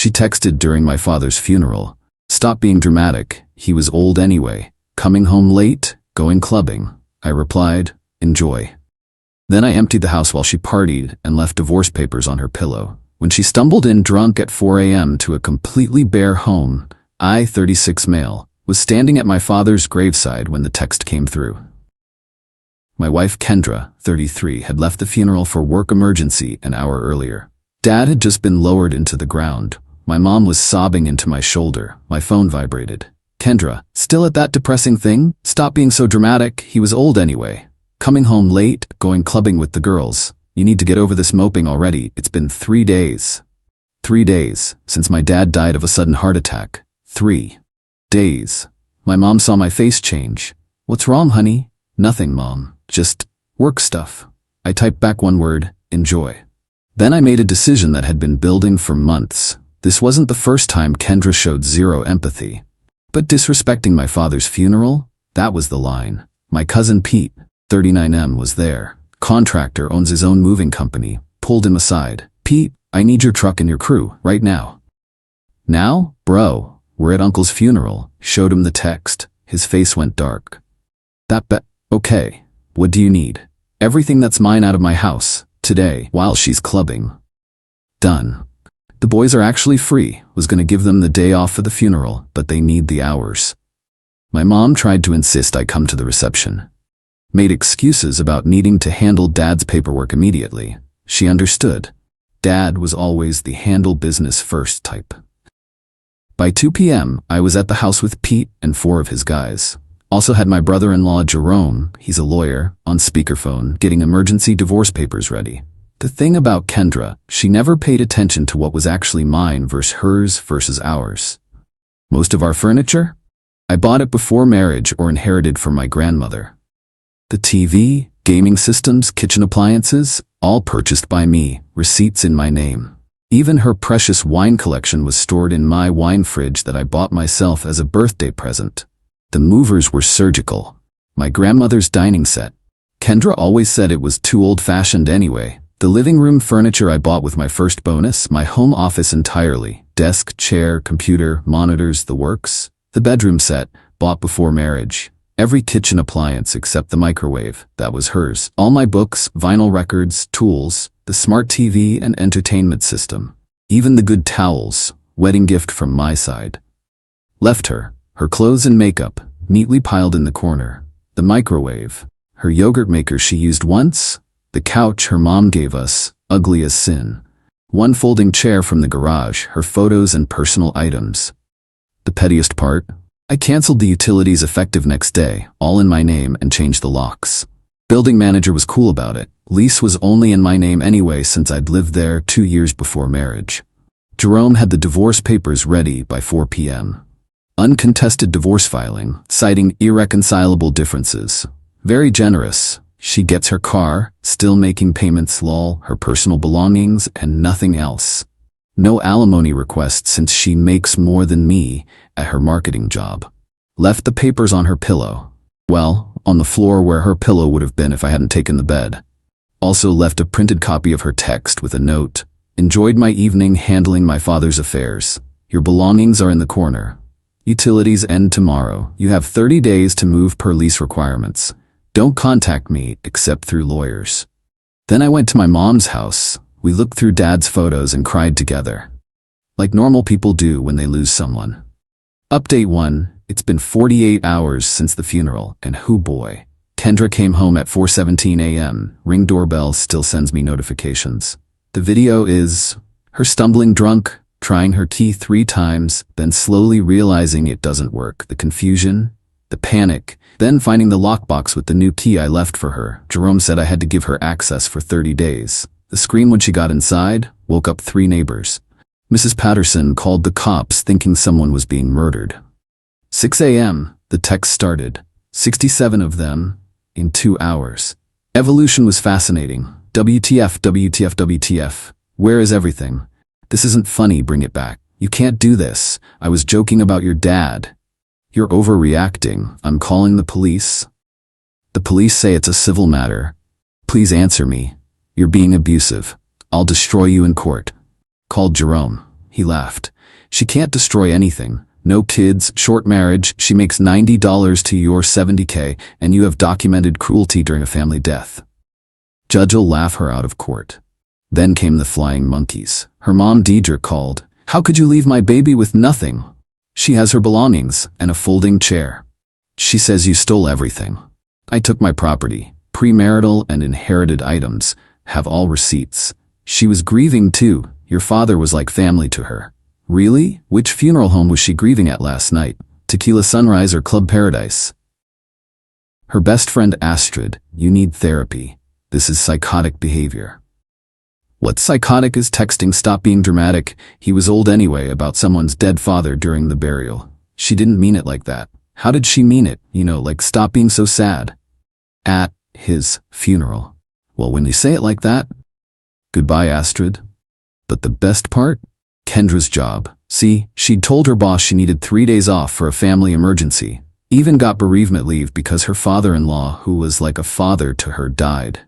She texted during my father's funeral. Stop being dramatic, he was old anyway. Coming home late, going clubbing. I replied, enjoy. Then I emptied the house while she partied and left divorce papers on her pillow. When she stumbled in drunk at 4 a.m. to a completely bare home, I, 36 male, was standing at my father's graveside when the text came through. My wife Kendra, 33, had left the funeral for work emergency an hour earlier. Dad had just been lowered into the ground. My mom was sobbing into my shoulder. My phone vibrated. Kendra, still at that depressing thing? Stop being so dramatic, he was old anyway. Coming home late, going clubbing with the girls. You need to get over this moping already. It's been 3 days. 3 days since my dad died of a sudden heart attack. 3 days. My mom saw my face change. What's wrong, honey? Nothing, Mom. Just work stuff. I typed back one word, enjoy. Then I made a decision that had been building for months. This wasn't the first time Kendra showed zero empathy. But disrespecting my father's funeral? That was the line. My cousin Pete, 39M, was there. Contractor, owns his own moving company. Pulled him aside. Pete, I need your truck and your crew, right now. Now? Bro, we're at Uncle's funeral. Showed him the text. His face went dark. Okay. What do you need? Everything that's mine out of my house, today, while she's clubbing. Done. The boys are actually free. Was gonna give them the day off for the funeral, but they need the hours. My mom tried to insist I come to the reception. Made excuses about needing to handle Dad's paperwork immediately. She understood. Dad was always the handle business first type. By 2 p.m., I was at the house with Pete and 4 of his guys. Also had my brother-in-law Jerome, he's a lawyer, on speakerphone, getting emergency divorce papers ready. The thing about Kendra, she never paid attention to what was actually mine versus hers versus ours. Most of our furniture? I bought it before marriage or inherited from my grandmother. The TV, gaming systems, kitchen appliances, all purchased by me, receipts in my name. Even her precious wine collection was stored in my wine fridge that I bought myself as a birthday present. The movers were surgical. My grandmother's dining set. Kendra always said it was too old-fashioned anyway. The living room furniture I bought with my first bonus, my home office entirely. Desk, chair, computer, monitors, the works. The bedroom set, bought before marriage. Every kitchen appliance except the microwave, that was hers. All my books, vinyl records, tools, the smart TV and entertainment system. Even the good towels, wedding gift from my side. Left her clothes and makeup, neatly piled in the corner. The microwave, her yogurt maker she used once. The couch her mom gave us, ugly as sin. One folding chair from the garage, her photos and personal items. The pettiest part? I canceled the utilities effective next day, all in my name, and changed the locks. Building manager was cool about it. Lease was only in my name anyway since I'd lived there 2 years before marriage. Jerome had the divorce papers ready by 4 p.m. Uncontested divorce filing, citing irreconcilable differences. Very generous. She gets her car, still making payments, lol, her personal belongings, and nothing else. No alimony request since she makes more than me at her marketing job. Left the papers on her pillow. Well, on the floor where her pillow would have been if I hadn't taken the bed. Also left a printed copy of her text with a note. Enjoyed my evening handling my father's affairs. Your belongings are in the corner. Utilities end tomorrow. You have 30 days to move per lease requirements. Don't contact me except through lawyers. Then I went to my mom's house. We looked through Dad's photos and cried together. Like normal people do when they lose someone. Update 1. It's been 48 hours since the funeral, and hoo boy. Kendra came home at 4:17 a.m. Ring doorbell still sends me notifications. The video is her stumbling drunk, trying her key 3 times, then slowly realizing it doesn't work. The confusion, the panic, then finding the lockbox with the new key I left for her. Jerome said I had to give her access for 30 days. The scream when she got inside woke up 3 neighbors. Mrs. Patterson called the cops thinking someone was being murdered. 6 a.m., the text started. 67 of them in 2 hours. Evolution was fascinating. WTF, WTF, WTF. Where is everything? This isn't funny, bring it back. You can't do this. I was joking about your dad. You're overreacting. I'm calling the police. The police say it's a civil matter. Please answer me. You're being abusive. I'll destroy you in court. Called Jerome. He laughed. She can't destroy anything. No kids, short marriage, she makes $90 to your $70K, and you have documented cruelty during a family death. Judge'll laugh her out of court. Then came the flying monkeys. Her mom Deidre called. How could you leave my baby with nothing? She has her belongings and a folding chair. She says you stole everything. I took my property, premarital and inherited items, have all receipts. She was grieving too. Your father was like family to her. Really? Which funeral home was she grieving at last night? Tequila Sunrise or Club Paradise? Her best friend Astrid, you need therapy. This is psychotic behavior. What's psychotic is texting stop being dramatic. He was old anyway about someone's dead father during the burial. She didn't mean it like that. How did she mean it? Like stop being so sad. At his funeral. Well, when you say it like that, goodbye Astrid. But the best part? Kendra's job. See, she'd told her boss she needed 3 days off for a family emergency. Even got bereavement leave because her father-in-law, who was like a father to her, died.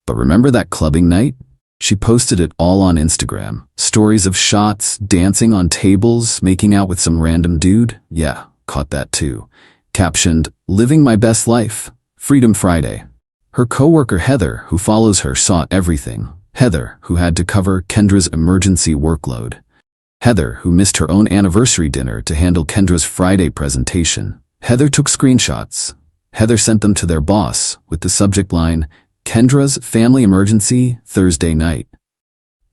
But remember that clubbing night? She posted it all on Instagram. Stories of shots, dancing on tables, making out with some random dude. Yeah, caught that too. Captioned, living my best life. Freedom Friday. Her coworker Heather, who follows her, saw everything. Heather, who had to cover Kendra's emergency workload. Heather, who missed her own anniversary dinner to handle Kendra's Friday presentation. Heather took screenshots. Heather sent them to their boss with the subject line, Kendra's family emergency Thursday night.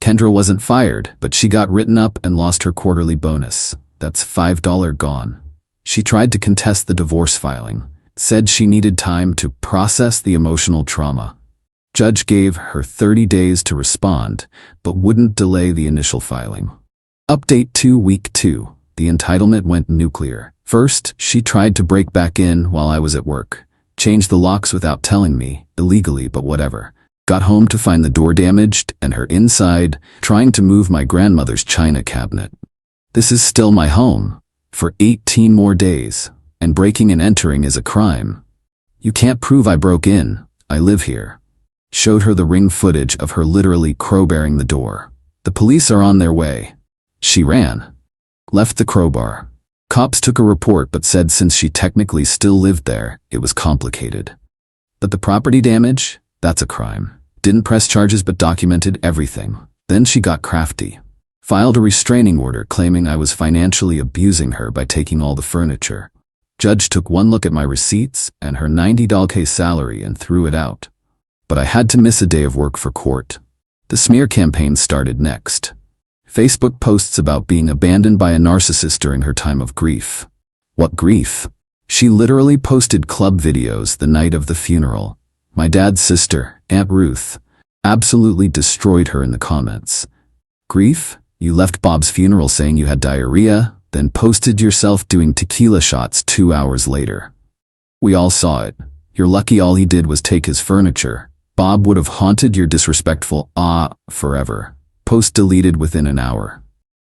Kendra wasn't fired, but she got written up and lost her quarterly bonus. That's $5 gone. She tried to contest the divorce filing. Said she needed time to process the emotional trauma. Judge gave her 30 days to respond, but wouldn't delay the initial filing. Update 2 Week 2. The entitlement went nuclear. First, she tried to break back in while I was at work. Changed the locks without telling me, illegally but whatever. Got home to find the door damaged and her inside, trying to move my grandmother's china cabinet. This is still my home. For 18 more days. And breaking and entering is a crime. You can't prove I broke in. I live here. Showed her the ring footage of her literally crowbarring the door. The police are on their way. She ran. Left the crowbar. Cops took a report but said since she technically still lived there, it was complicated. But the property damage? That's a crime. Didn't press charges but documented everything. Then she got crafty. Filed a restraining order claiming I was financially abusing her by taking all the furniture. Judge took one look at my receipts and her $90K salary and threw it out. But I had to miss a day of work for court. The smear campaign started next. Facebook posts about being abandoned by a narcissist during her time of grief. What grief? She literally posted club videos the night of the funeral. My dad's sister, Aunt Ruth, absolutely destroyed her in the comments. Grief? You left Bob's funeral saying you had diarrhea, then posted yourself doing tequila shots 2 hours later. We all saw it. You're lucky all he did was take his furniture. Bob would have haunted your disrespectful forever. Post deleted within an hour.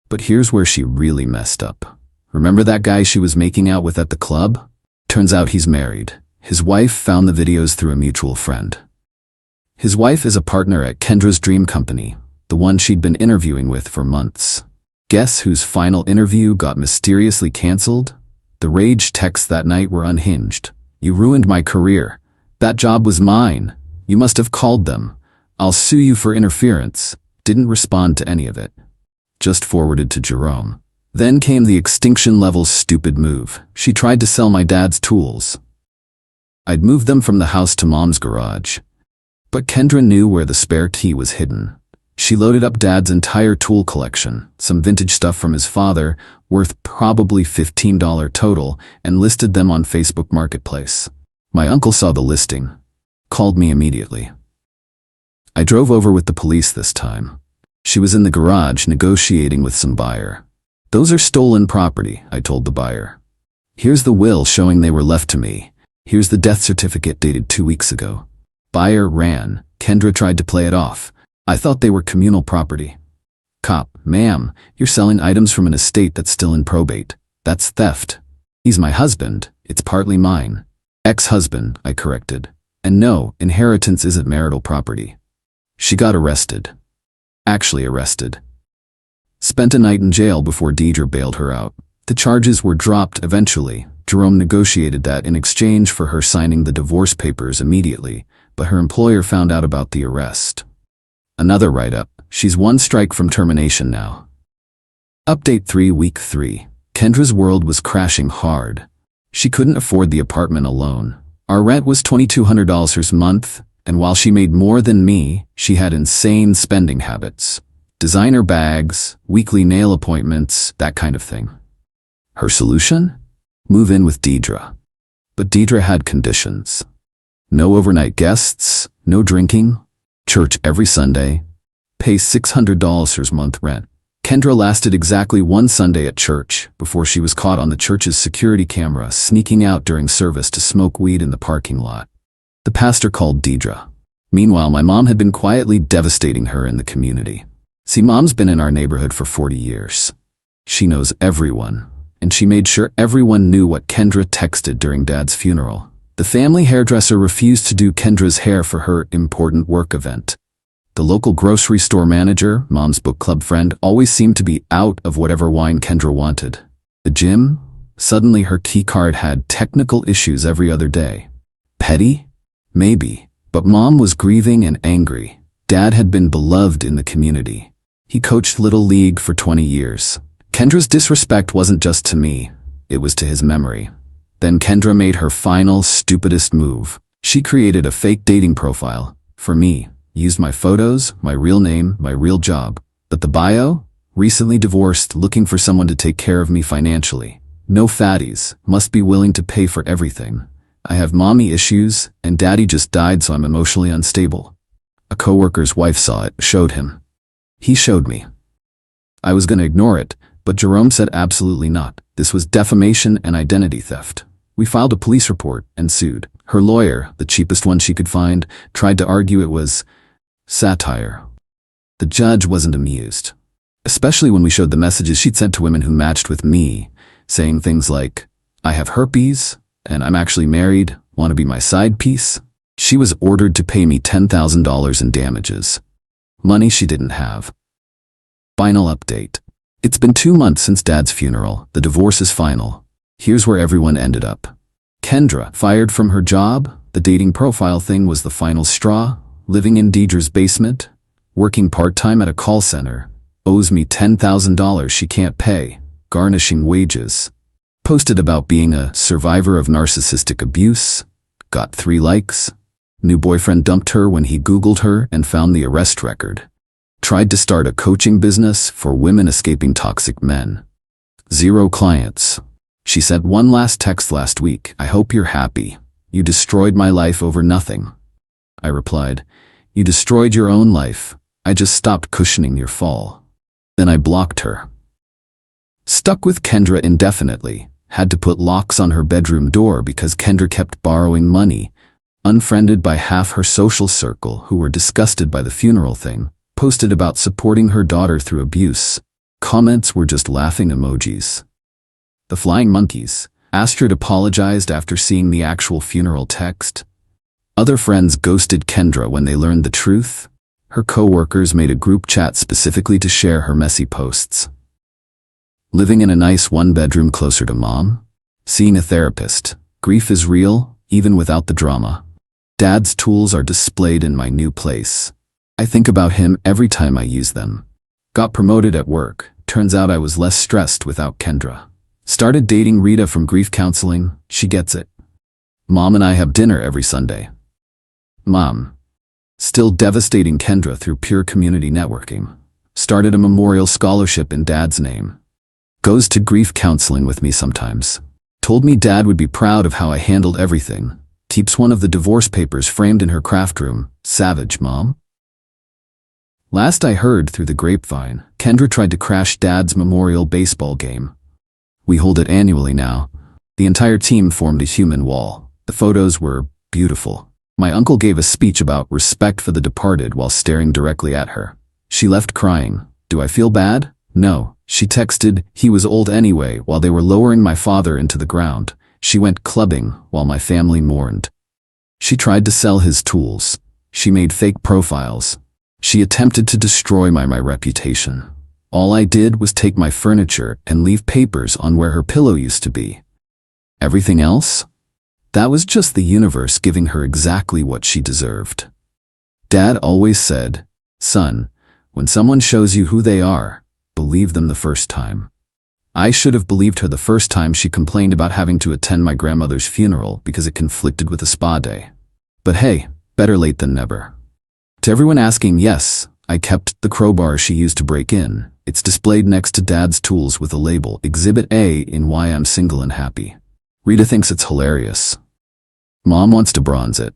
But here's where she really messed up. Remember that guy she was making out with at the club? Turns out he's married. His wife found the videos through a mutual friend. His wife is a partner at Kendra's dream company, the one she'd been interviewing with for months. Guess whose final interview got mysteriously canceled? The rage texts that night were unhinged. You ruined my career. That job was mine. You must have called them. I'll sue you for interference. Didn't respond to any of it. Just forwarded to Jerome. Then came the extinction-level stupid move. She tried to sell my dad's tools. I'd moved them from the house to Mom's garage. But Kendra knew where the spare key was hidden. She loaded up Dad's entire tool collection, some vintage stuff from his father, worth probably $15 total, and listed them on Facebook Marketplace. My uncle saw the listing. Called me immediately. I drove over with the police this time. She was in the garage negotiating with some buyer. Those are stolen property, I told the buyer. Here's the will showing they were left to me. Here's the death certificate dated 2 weeks ago. Buyer ran. Kendra tried to play it off. I thought they were communal property. Cop, ma'am, you're selling items from an estate that's still in probate. That's theft. He's my husband. It's partly mine. Ex-husband, I corrected. And no, inheritance isn't marital property. She got arrested. Actually arrested. Spent a night in jail before Deidre bailed her out. The charges were dropped eventually. Jerome negotiated that in exchange for her signing the divorce papers immediately, but her employer found out about the arrest. Another write-up. She's one strike from termination now. Update 3 Week 3. Kendra's world was crashing hard. She couldn't afford the apartment alone. Our rent was $2,200 a month, and while she made more than me, she had insane spending habits. Designer bags, weekly nail appointments, that kind of thing. Her solution? Move in with Deidre. But Deidre had conditions. No overnight guests, no drinking, church every Sunday, pay $600 a month rent. Kendra lasted exactly one Sunday at church before she was caught on the church's security camera sneaking out during service to smoke weed in the parking lot. The pastor called Deidre. Meanwhile, my mom had been quietly devastating her in the community. See, Mom's been in our neighborhood for 40 years. She knows everyone, and she made sure everyone knew what Kendra texted during Dad's funeral. The family hairdresser refused to do Kendra's hair for her important work event. The local grocery store manager, Mom's book club friend, always seemed to be out of whatever wine Kendra wanted. The gym? Suddenly her key card had technical issues every other day. Petty? Maybe. But Mom was grieving and angry. Dad had been beloved in the community. He coached Little League for 20 years. Kendra's disrespect wasn't just to me, it was to his memory. Then Kendra made her final, stupidest move. She created a fake dating profile for me, used my photos, my real name, my real job. But the bio? Recently divorced, looking for someone to take care of me financially. No fatties, must be willing to pay for everything. I have mommy issues, and daddy just died, so I'm emotionally unstable. A coworker's wife saw it, showed him. He showed me. I was gonna ignore it, but Jerome said absolutely not. This was defamation and identity theft. We filed a police report and sued. Her lawyer, the cheapest one she could find, tried to argue it was satire. The judge wasn't amused, especially when we showed the messages she'd sent to women who matched with me, saying things like, I have herpes, and I'm actually married, want to be my side piece? She was ordered to pay me $10,000 in damages. Money she didn't have. Final update. It's been 2 months since Dad's funeral. The divorce is final. Here's where everyone ended up. Kendra, fired from her job. The dating profile thing was the final straw. Living in Deidre's basement. Working part-time at a call center. Owes me $10,000 she can't pay. Garnishing wages. Posted about being a survivor of narcissistic abuse. Got 3 likes. New boyfriend dumped her when he Googled her and found the arrest record. Tried to start a coaching business for women escaping toxic men. 0 clients. She sent one last text last week. I hope you're happy. You destroyed my life over nothing. I replied, you destroyed your own life. I just stopped cushioning your fall. Then I blocked her. Stuck with Kendra indefinitely. Had to put locks on her bedroom door because Kendra kept borrowing money. Unfriended by half her social circle who were disgusted by the funeral thing. Posted about supporting her daughter through abuse. Comments were just laughing emojis. The flying monkeys. Astrid apologized after seeing the actual funeral text. Other friends ghosted Kendra when they learned the truth. Her coworkers made a group chat specifically to share her messy posts. Living in a nice 1-bedroom closer to Mom. Seeing a therapist. Grief is real, even without the drama. Dad's tools are displayed in my new place. I think about him every time I use them. Got promoted at work. Turns out I was less stressed without Kendra. Started dating Rita from grief counseling. She gets it. Mom and I have dinner every Sunday. Mom. Still devastating Kendra through pure community networking. Started a memorial scholarship in Dad's name. Goes to grief counseling with me sometimes. Told me Dad would be proud of how I handled everything. Keeps one of the divorce papers framed in her craft room. Savage, Mom. Last I heard through the grapevine, Kendra tried to crash Dad's memorial baseball game. We hold it annually now. The entire team formed a human wall. The photos were beautiful. My uncle gave a speech about respect for the departed while staring directly at her. She left crying. Do I feel bad? No. She texted, he was old anyway, while they were lowering my father into the ground. She went clubbing while my family mourned. She tried to sell his tools. She made fake profiles. She attempted to destroy my reputation. All I did was take my furniture and leave papers on where her pillow used to be. Everything else? That was just the universe giving her exactly what she deserved. Dad always said, "Son, when someone shows you who they are, believe them the first time." I should have believed her the first time she complained about having to attend my grandmother's funeral because it conflicted with a spa day. But hey, better late than never. To everyone asking, yes, I kept the crowbar she used to break in. It's displayed next to Dad's tools with a label, Exhibit A in Why I'm Single and Happy. Rita thinks it's hilarious. Mom wants to bronze it.